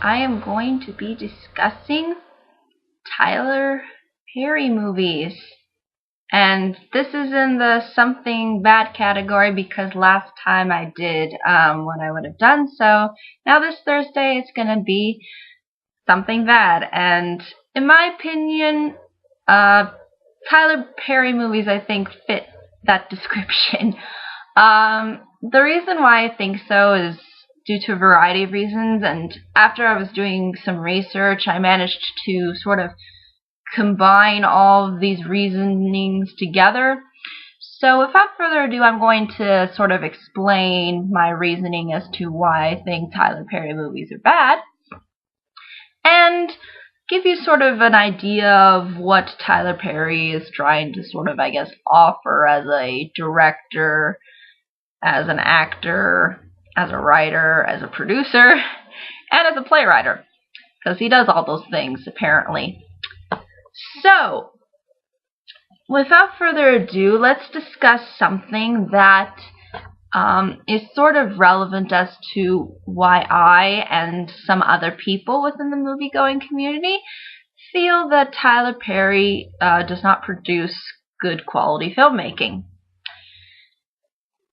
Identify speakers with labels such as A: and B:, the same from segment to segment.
A: I am going to be discussing Tyler Perry movies. And this is in the something bad category because last time I did what I would have done. So now this Thursday it's going to be something bad. And in my opinion, Tyler Perry movies I think fit that description. The reason why I think so is due to a variety of reasons, and after I was doing some research, I managed to sort of combine all of these reasonings together. So without further ado, I'm going to sort of explain my reasoning as to why I think Tyler Perry movies are bad, and give you sort of an idea of what Tyler Perry is trying to sort of, I guess, offer as a director, as an actor, as a writer, as a producer, and as a playwright, because he does all those things, apparently. So, without further ado, let's discuss something that is sort of relevant as to why I and some other people within the movie-going community feel that Tyler Perry does not produce good quality filmmaking.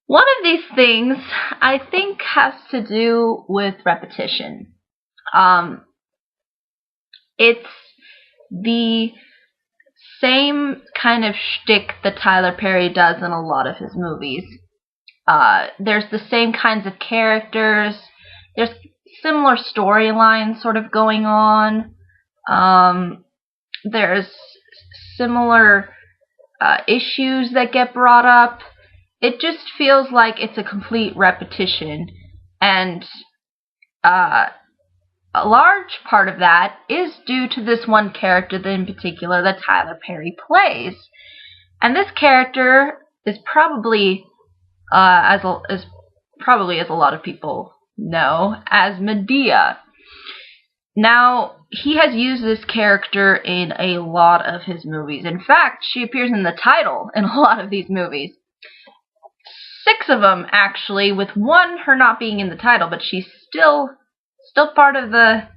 A: One of these things, I think, has to do with repetition. It's the same kind of shtick that Tyler Perry does in a lot of his movies. There's the same kinds of characters. There's similar storylines sort of going on. There's similar issues that get brought up. It just feels like it's a complete repetition, and a large part of that is due to this one character in particular that Tyler Perry plays. And this character is probably, as a lot of people know, as Medea. Now, he has used this character in a lot of his movies. In fact, she appears in the title in a lot of these movies. 6 of them, actually, with one her not being in the title, but she's still part of the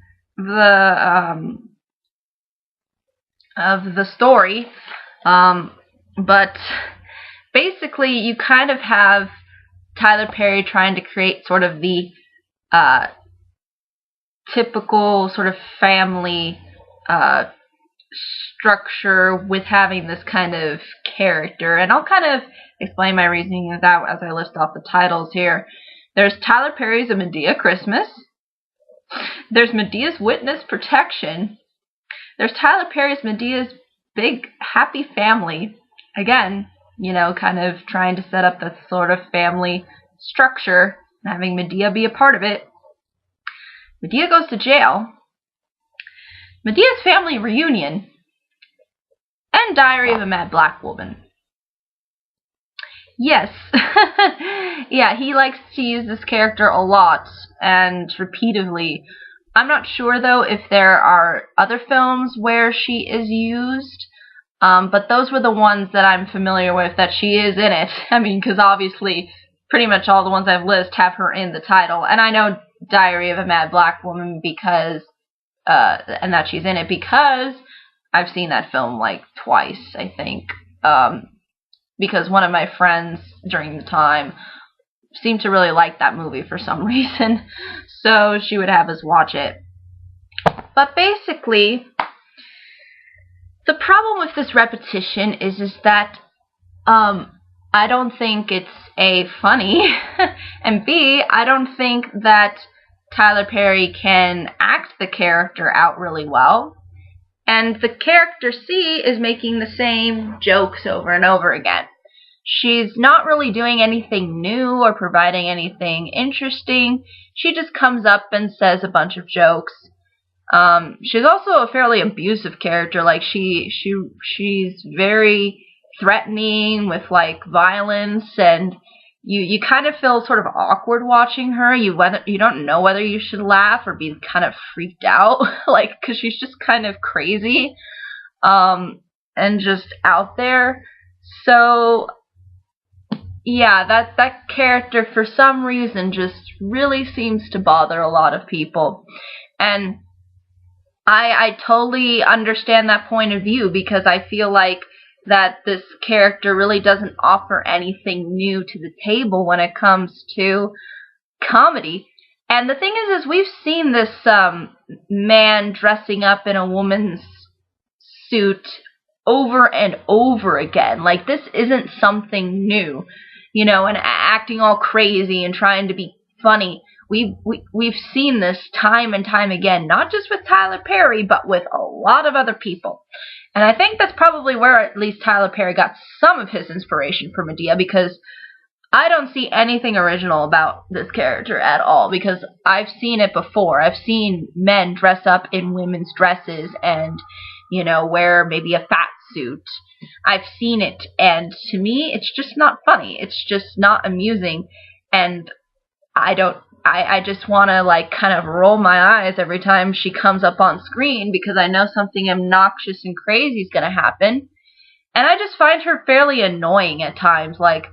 A: story. But basically, you kind of have Tyler Perry trying to create sort of the typical sort of family structure with having this kind of character, and I'll kind of explain my reasoning of that as I list off the titles here. There's Tyler Perry's A Medea Christmas. There's Medea's Witness Protection. There's Tyler Perry's Medea's Big Happy Family. Again, you know, kind of trying to set up that sort of family structure, and having Medea be a part of it. Medea Goes to Jail. Medea's Family Reunion. And Diary of a Mad Black Woman. Yes, yeah, he likes to use this character a lot and repeatedly. I'm not sure, though, if there are other films where she is used, but those were the ones that I'm familiar with that she is in it. I mean, because obviously pretty much all the ones I've listed have her in the title, and I know Diary of a Mad Black Woman because, and that she's in it because I've seen that film like twice, I think. Because one of my friends during the time seemed to really like that movie for some reason, so she would have us watch it. But basically, the problem with this repetition is that I don't think it's A, funny, and B, I don't think that Tyler Perry can act the character out really well. And the character C is making the same jokes over and over again. She's not really doing anything new or providing anything interesting. She just comes up and says a bunch of jokes. She's also a fairly abusive character. Like she's very threatening with like violence, and you kind of feel sort of awkward watching her. You don't know whether you should laugh or be kind of freaked out, like, because she's just kind of crazy, and just out there. So yeah, that character for some reason just really seems to bother a lot of people. And I totally understand that point of view, because I feel like that this character really doesn't offer anything new to the table when it comes to comedy. And the thing is we've seen this man dressing up in a woman's suit over and over again. Like, this isn't something new, you know, and acting all crazy and trying to be funny. We've seen this time and time again, not just with Tyler Perry, but with a lot of other people. And I think that's probably where at least Tyler Perry got some of his inspiration for Madea, because I don't see anything original about this character at all, because I've seen it before. I've seen men dress up in women's dresses and, you know, wear maybe a fat suit. I've seen it, and to me, it's just not funny. It's just not amusing, and I just want to, like, kind of roll my eyes every time she comes up on screen, because I know something obnoxious and crazy is going to happen. And I just find her fairly annoying at times. Like,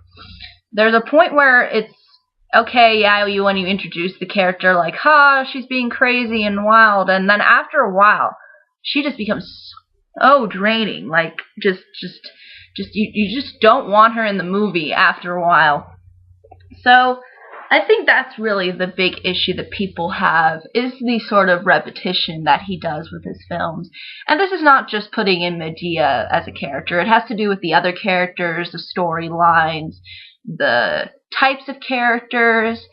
A: there's a point where it's, okay, yeah, when you introduce the character, like, she's being crazy and wild, and then after a while, she just becomes so draining. Like, just you just don't want her in the movie after a while. So I think that's really the big issue that people have, is the sort of repetition that he does with his films. And this is not just putting in Madea as a character. It has to do with the other characters, the storylines, the types of characters,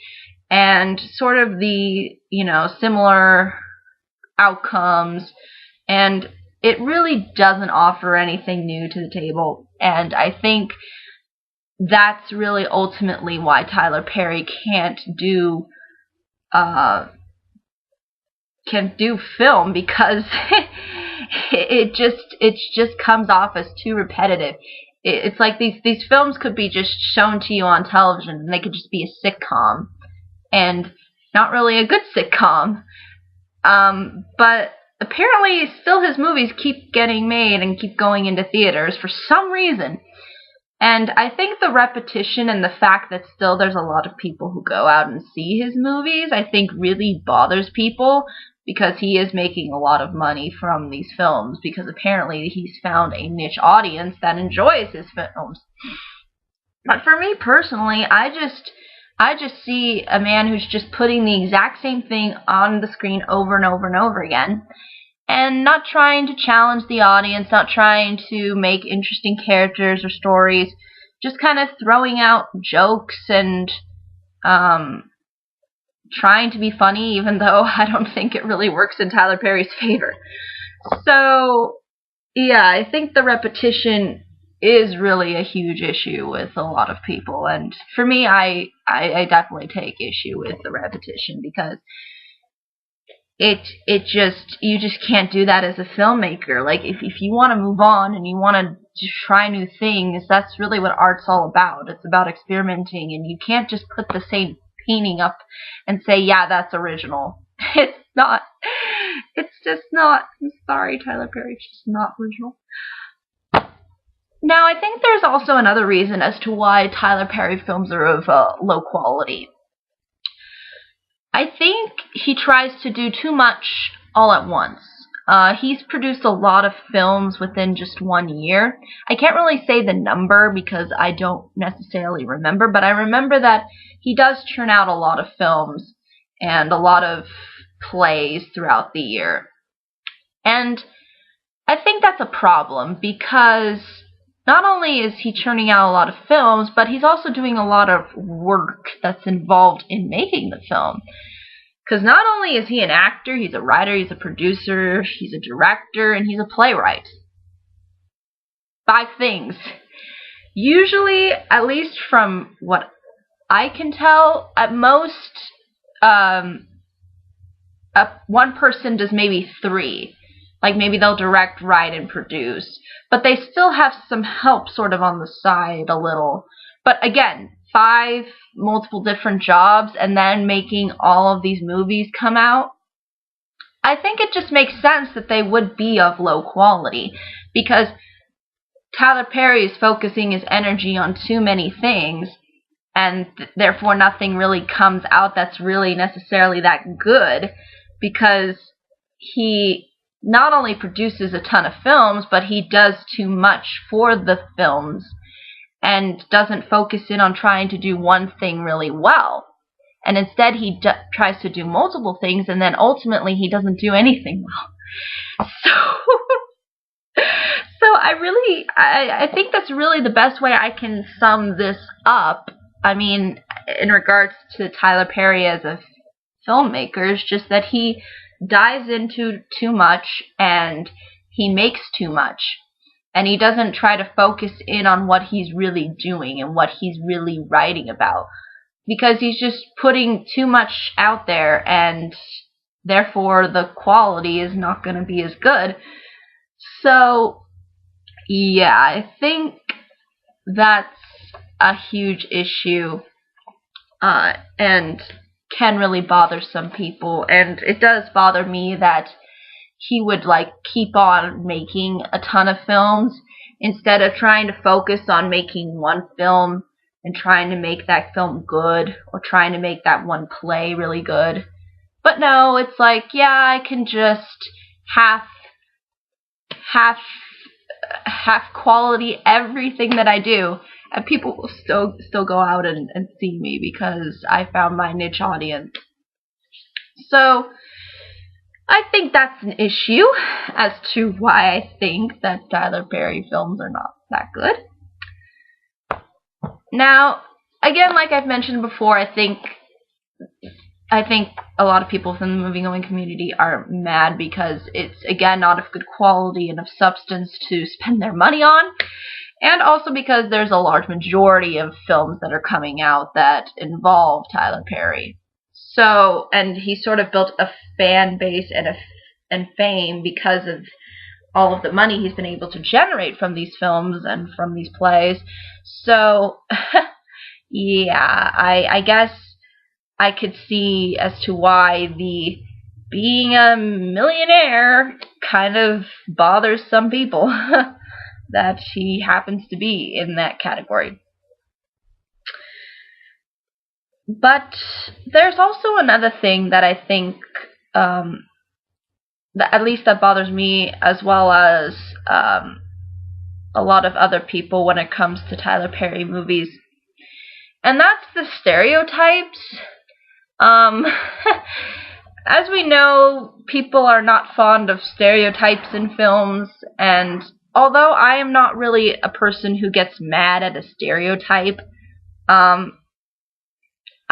A: and sort of the, you know, similar outcomes. And it really doesn't offer anything new to the table. And I think that's really ultimately why Tyler Perry can't do film, because it just comes off as too repetitive. It's like these films could be just shown to you on television, and they could just be a sitcom, and not really a good sitcom. But apparently still his movies keep getting made and keep going into theaters for some reason. And I think the repetition and the fact that still there's a lot of people who go out and see his movies, I think really bothers people, because he is making a lot of money from these films, because apparently he's found a niche audience that enjoys his films. But for me personally, I just see a man who's just putting the exact same thing on the screen over and over and over again, and not trying to challenge the audience, not trying to make interesting characters or stories, just kind of throwing out jokes and trying to be funny, even though I don't think it really works in Tyler Perry's favor. So, yeah, I think the repetition is really a huge issue with a lot of people. And for me, I definitely take issue with the repetition, because you just can't do that as a filmmaker. Like, if you want to move on and you want to try new things, that's really what art's all about. It's about experimenting, and you can't just put the same painting up and say, yeah, that's original. It's not. It's just not. I'm sorry, Tyler Perry, it's just not original. Now, I think there's also another reason as to why Tyler Perry films are of low quality. I think he tries to do too much all at once. He's produced a lot of films within just 1 year. I can't really say the number because I don't necessarily remember, but I remember that he does churn out a lot of films and a lot of plays throughout the year. And I think that's a problem, because not only is he churning out a lot of films, but he's also doing a lot of work that's involved in making the film. Because not only is he an actor, he's a writer, he's a producer, he's a director, and he's a playwright. 5 things. Usually, at least from what I can tell, at most, one person does maybe 3. Like, maybe they'll direct, write, and produce. But they still have some help sort of on the side a little. But again, 5 multiple different jobs and then making all of these movies come out. I think it just makes sense that they would be of low quality, because Tyler Perry is focusing his energy on too many things, and therefore nothing really comes out that's really necessarily that good. because he not only produces a ton of films, but he does too much for the films and doesn't focus in on trying to do one thing really well. And instead he tries to do multiple things, and then ultimately he doesn't do anything well. So I think that's really the best way I can sum this up. I mean, in regards to Tyler Perry as a filmmaker, is just that he dives into too much and he makes too much. And he doesn't try to focus in on what he's really doing and what he's really writing about. Because he's just putting too much out there, and therefore the quality is not going to be as good. So, yeah, I think that's a huge issue, and can really bother some people. And it does bother me that he would keep on making a ton of films instead of trying to focus on making one film and trying to make that film good, or trying to make that one play really good. But no, it's yeah, I can just half quality everything that I do, and people will still go out and see me because I found my niche audience. So I think that's an issue as to why I think that Tyler Perry films are not that good. Now, again, like I've mentioned before, I think a lot of people from the movie-going community are mad because it's, again, not of good quality and of substance to spend their money on, and also because there's a large majority of films that are coming out that involve Tyler Perry. So, and he sort of built a fan base and fame because of all of the money he's been able to generate from these films and from these plays. So, yeah, I guess I could see as to why the being a millionaire kind of bothers some people that he happens to be in that category. But there's also another thing that I think, that at least that bothers me, as well as a lot of other people when it comes to Tyler Perry movies, and that's the stereotypes. As we know, people are not fond of stereotypes in films, and although I am not really a person who gets mad at a stereotype,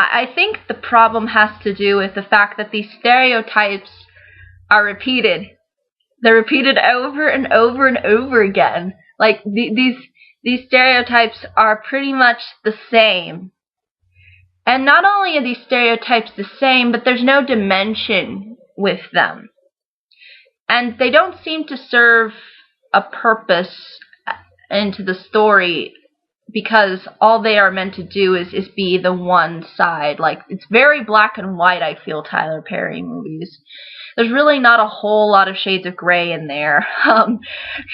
A: I think the problem has to do with the fact that these stereotypes are repeated. They're repeated over and over and over again. These stereotypes are pretty much the same. And not only are these stereotypes the same, but there's no dimension with them. And they don't seem to serve a purpose into the story, because all they are meant to do is be the one side. It's very black and white, I feel, Tyler Perry movies. There's really not a whole lot of shades of gray in there.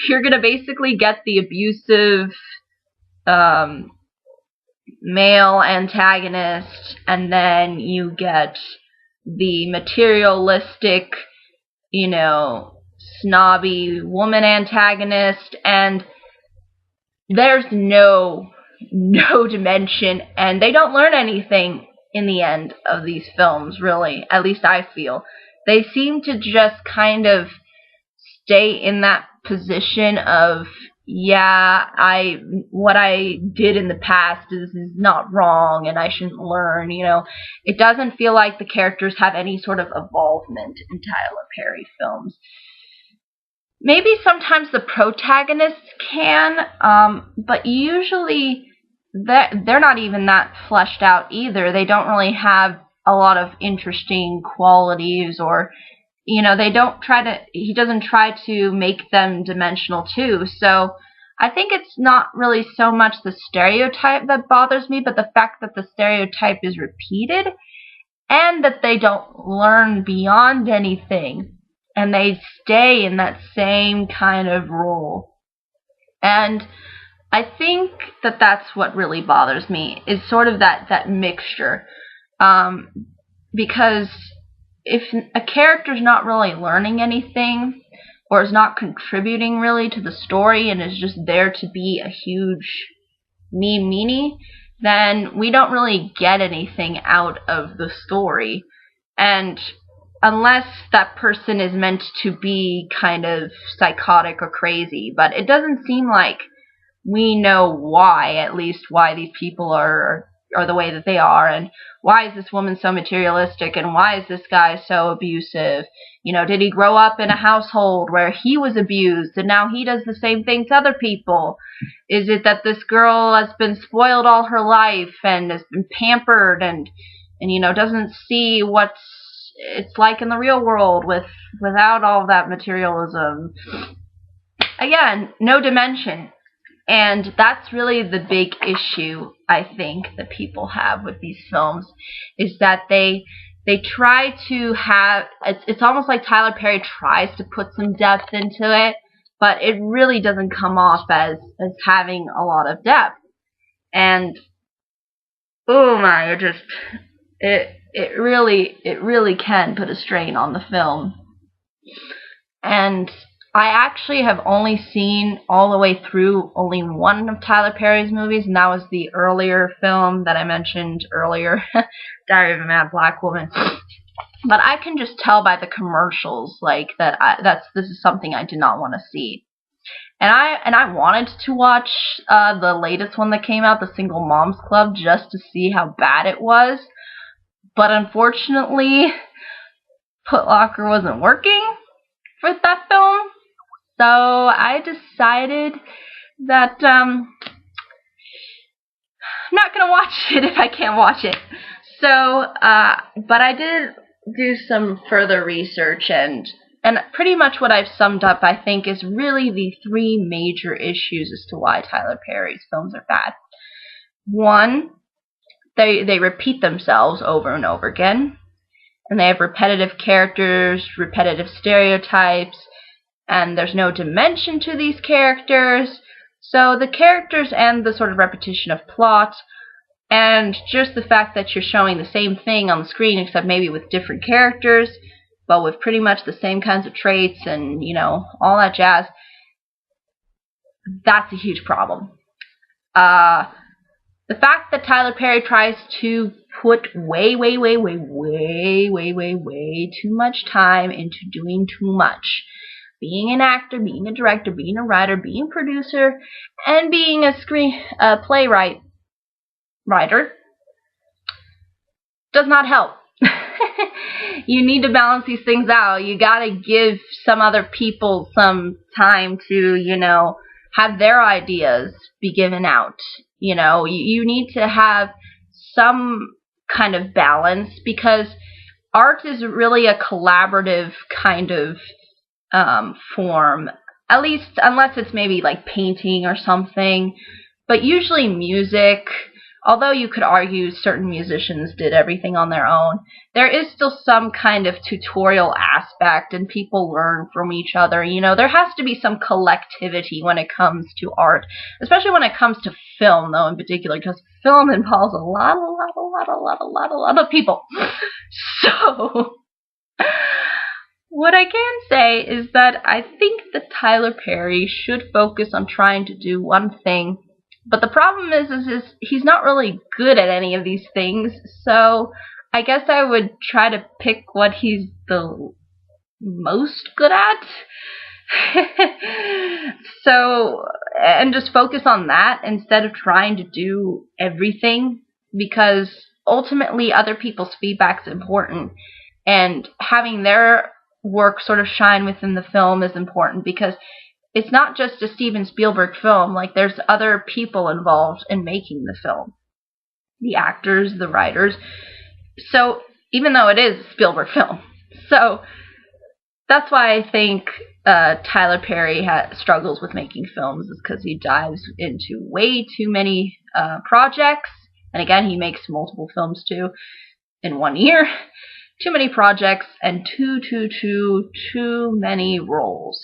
A: You're going to basically get the abusive male antagonist, and then you get the materialistic, snobby woman antagonist, and there's no dimension, and they don't learn anything in the end of these films, really. At least I feel. They seem to just kind of stay in that position of, yeah, what I did in the past is not wrong, and I shouldn't learn, It doesn't feel like the characters have any sort of involvement in Tyler Perry films. Maybe sometimes the protagonists can, but usually they're not even that fleshed out either. They don't really have a lot of interesting qualities, or he doesn't try to make them dimensional too. So I think it's not really so much the stereotype that bothers me, but the fact that the stereotype is repeated and that they don't learn beyond anything. And they stay in that same kind of role. And I think that that's what really bothers me, is sort of that mixture. Because if a character's not really learning anything or is not contributing really to the story and is just there to be a huge meanie, then we don't really get anything out of the story. And unless that person is meant to be kind of psychotic or crazy, but it doesn't seem like we know why, at least why these people are the way that they are, and why is this woman so materialistic, and why is this guy so abusive? You know, did he grow up in a household where he was abused and now he does the same thing to other people? Is it that this girl has been spoiled all her life and has been pampered and you know, doesn't see what it's like in the real world without all that materialism? Again, no dimension. And that's really the big issue, I think, that people have with these films, is that they try to have, it's almost like Tyler Perry tries to put some depth into it, but it really doesn't come off as having a lot of depth. And oh my, it really can put a strain on the film. And I actually have only seen all the way through only one of Tyler Perry's movies, and that was the earlier film that I mentioned earlier, Diary of a Mad Black Woman. But I can just tell by the commercials, like, this is something I did not want to see. And I wanted to watch the latest one that came out, The Single Moms Club, just to see how bad it was. But unfortunately, Foot Locker wasn't working with that film. So I decided that I'm not going to watch it if I can't watch it. So, but I did do some further research, and pretty much what I've summed up, I think, is really the three major issues as to why Tyler Perry's films are bad. One, they repeat themselves over and over again, and they have repetitive characters, repetitive stereotypes, and there's no dimension to these characters. So the characters and the sort of repetition of plot, and just the fact that you're showing the same thing on the screen except maybe with different characters, but with pretty much the same kinds of traits and, you know, all that jazz, that's a huge problem. The fact that Tyler Perry tries to put way too much time into doing too much. Being an actor, being a director, being a writer, being a producer, and being a playwright writer does not help. You need to balance these things out. You gotta give some other people some time to, you know, have their ideas be given out. You know, you need to have some kind of balance, because art is really a collaborative kind of form, at least unless it's maybe like painting or something. But usually music, although you could argue certain musicians did everything on their own, there is still some kind of tutorial aspect, and people learn from each other. You know, there has to be some collectivity when it comes to art, especially when it comes to film, though, in particular, because film involves a lot of people. So what I can say is that I think that Tyler Perry should focus on trying to do one thing, but the problem is he's not really good at any of these things, so I guess I would try to pick what he's the most good at. So, and just focus on that instead of trying to do everything, because ultimately other people's feedback is important, and having their work sort of shine within the film is important, because it's not just a Steven Spielberg film. Like, there's other people involved in making the film. The actors, the writers. So, even though it is a Spielberg film. So, that's why I think Tyler Perry struggles with making films, is because he dives into way too many projects. And again, he makes multiple films too in 1 year. Too many projects and too many roles.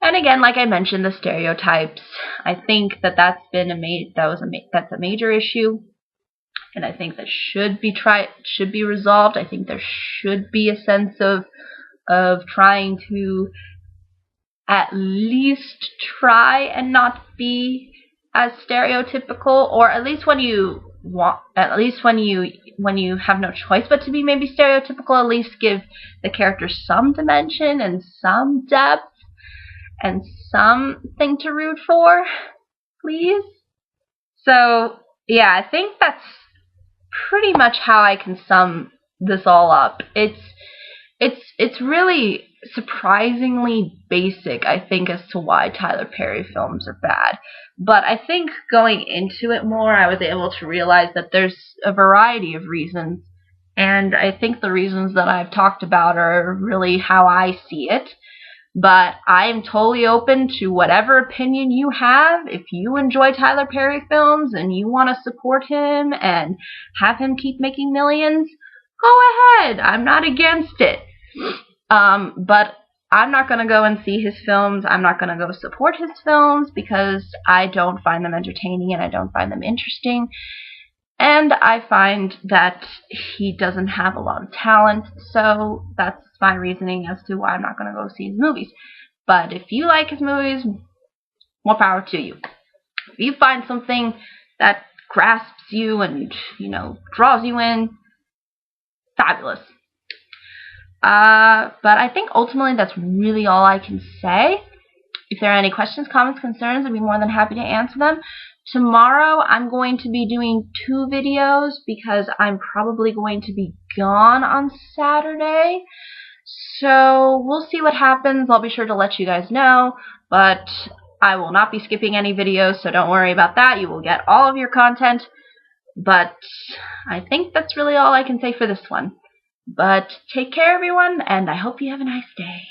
A: And again, like I mentioned, the stereotypes. I think that's a major issue. and I think that should be resolved. I think there should be a sense of trying to at least try and not be as stereotypical, or at least when you have no choice but to be maybe stereotypical, at least give the character some dimension and some depth and something to root for, please. So yeah, I think that's pretty much how I can sum this all up. It's really surprisingly basic, I think, as to why Tyler Perry films are bad. But I think going into it more, I was able to realize that there's a variety of reasons. And I think the reasons that I've talked about are really how I see it. But I'm totally open to whatever opinion you have. If you enjoy Tyler Perry films and you want to support him and have him keep making millions, go ahead. I'm not against it. But I'm not going to go and see his films. I'm not going to go support his films because I don't find them entertaining and I don't find them interesting. And I find that he doesn't have a lot of talent, so that's my reasoning as to why I'm not going to go see his movies. But if you like his movies, more power to you. If you find something that grasps you and, draws you in, fabulous. But I think ultimately that's really all I can say. If there are any questions, comments, concerns, I'd be more than happy to answer them. Tomorrow I'm going to be doing 2 videos because I'm probably going to be gone on Saturday. So we'll see what happens. I'll be sure to let you guys know, but I will not be skipping any videos, so don't worry about that. You will get all of your content. But I think that's really all I can say for this one. But take care, everyone, and I hope you have a nice day.